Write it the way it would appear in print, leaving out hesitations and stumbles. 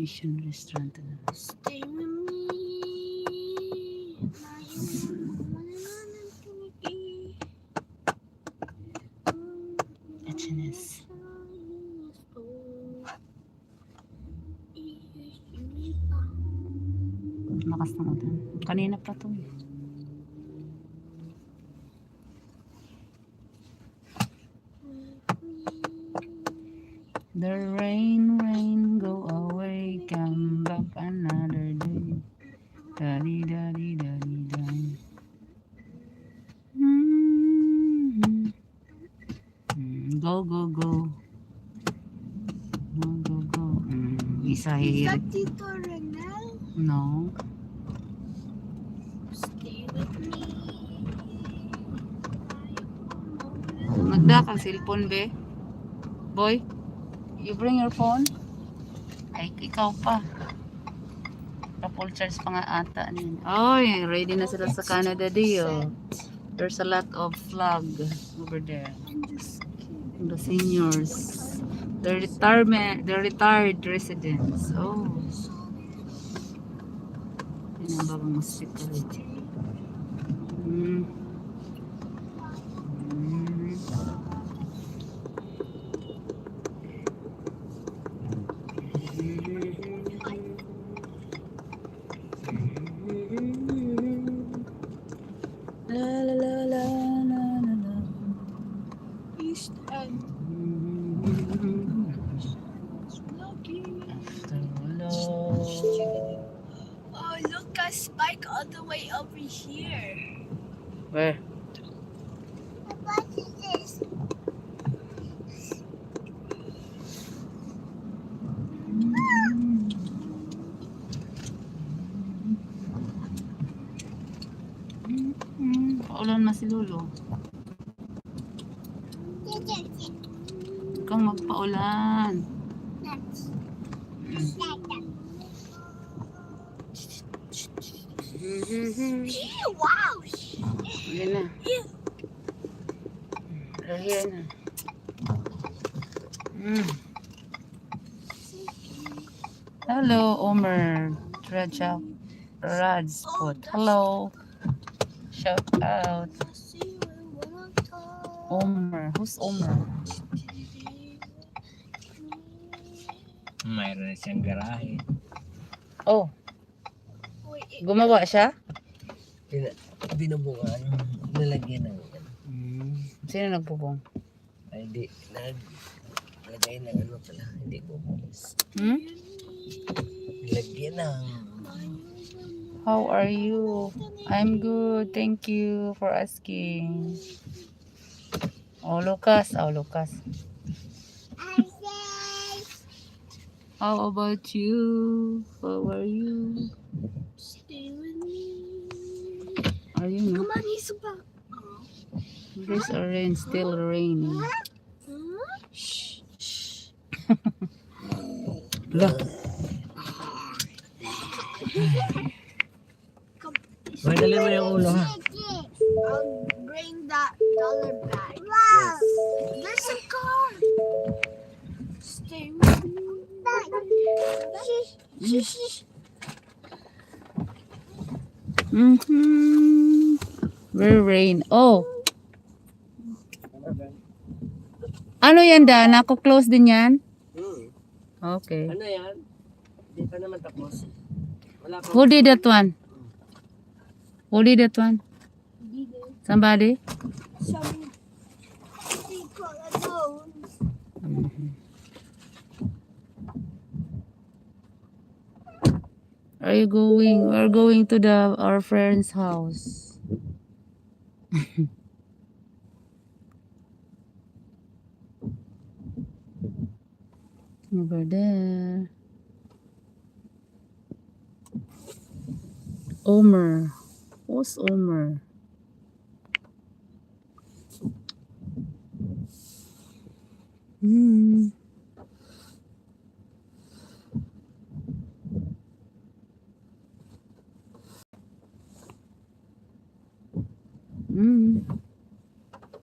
Mission Restaurant. Stay with me. HNS. Lakas ng ulan. Kanina pa to. The rain, go away, come back another day. Daddy, daddy, daddy, daddy. Go, go, go. Go, go, go. Isa Is hihirit. that Tito Renel? No. Stay with me. Magda kang cellphone, be. Boy, you bring your phone? Ay, ikaw pa. Full charge pa nga ata. Oy, ready na sila sa Canada Dio. There's a lot of flag over there. The seniors. The retired residents. Oh. Yan ang bagong hospital. La la la la la la la. East End. Lucky. Oh, look, a spike all the way over here. Where? What is this? Paulan na si Lolo. Kang magpaulan. Wow! Ayan na. Ayan na. Hello, Omer. Rajput. Hello. Shout out. Omer. Who's Omer? Mayroon na siyang garahe. Oh, gumawa siya? Binubungan. Nalagyan ng Sino nagpupong? ay di. Naglagay ng ano pala. Hindi bubong. Nalagyan ng How are you? I'm good. Thank you for asking. Oh, Lucas. Oh, Lucas. How about you? How are you? Stay with me. Are you Come not? on, Isabel. There's a rain, still raining. Shh. Shh. Look. madali mo yung ulo ha. I'll bring that dollar bag. Wow! There's a car. Stay with me. Very rain. Oh. Ano yan da? Nako-close din yan? Okay. Ano yan? Hindi pa naman tapos. Wala pa. Who did that one? Who did that one? Somebody? Some people alone. Are you going? We're going to our friend's house. Over there. Omer. Who's Omer? Hmm.